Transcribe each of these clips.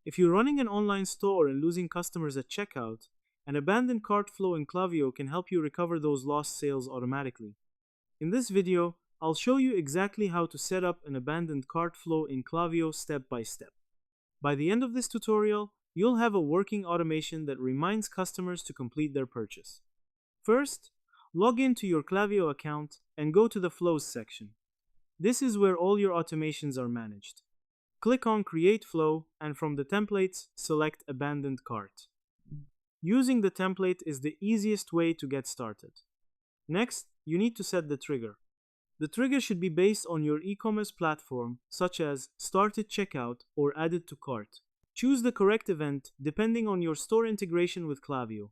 If you're running an online store and losing customers at checkout, an abandoned cart flow in Klaviyo can help you recover those lost sales automatically. In this video, I'll show you exactly how to set up an abandoned cart flow in Klaviyo step by step. By the end of this tutorial, you'll have a working automation that reminds customers to complete their purchase. First, log into your Klaviyo account and go to the Flows section. This is where all your automations are managed. Click on Create Flow and from the templates, select Abandoned Cart. Using the template is the easiest way to get started. Next, you need to set the trigger. The trigger should be based on your e-commerce platform, such as Started Checkout or Added to Cart. Choose the correct event depending on your store integration with Klaviyo.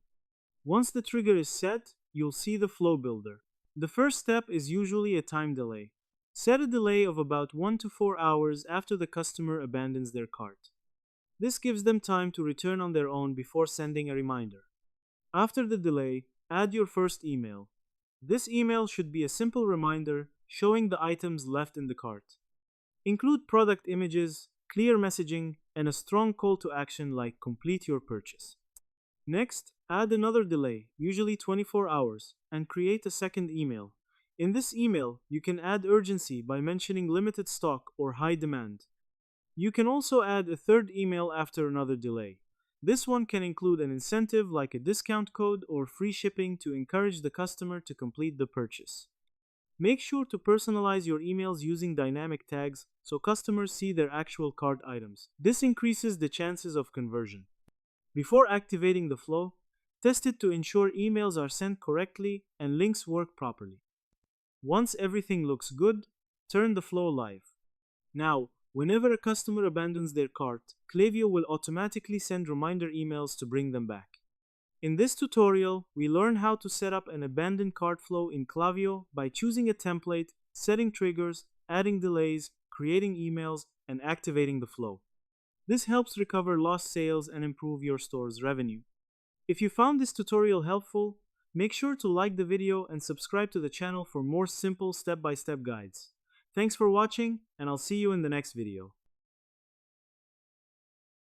Once the trigger is set, you'll see the flow builder. The first step is usually a time delay. Set a delay of about 1 to 4 hours after the customer abandons their cart. This gives them time to return on their own before sending a reminder. After the delay, add your first email. This email should be a simple reminder showing the items left in the cart. Include product images, clear messaging, and a strong call to action like complete your purchase. Next, add another delay, usually 24 hours, and create a second email. In this email, you can add urgency by mentioning limited stock or high demand. You can also add a third email after another delay. This one can include an incentive like a discount code or free shipping to encourage the customer to complete the purchase. Make sure to personalize your emails using dynamic tags so customers see their actual cart items. This increases the chances of conversion. Before activating the flow, test it to ensure emails are sent correctly and links work properly. Once everything looks good, turn the flow live. Now, whenever a customer abandons their cart, Klaviyo will automatically send reminder emails to bring them back. In this tutorial, we learn how to set up an abandoned cart flow in Klaviyo by choosing a template, setting triggers, adding delays, creating emails, and activating the flow. This helps recover lost sales and improve your store's revenue. If you found this tutorial helpful, make sure to like the video and subscribe to the channel for more simple step-by-step guides. Thanks for watching, and I'll see you in the next video.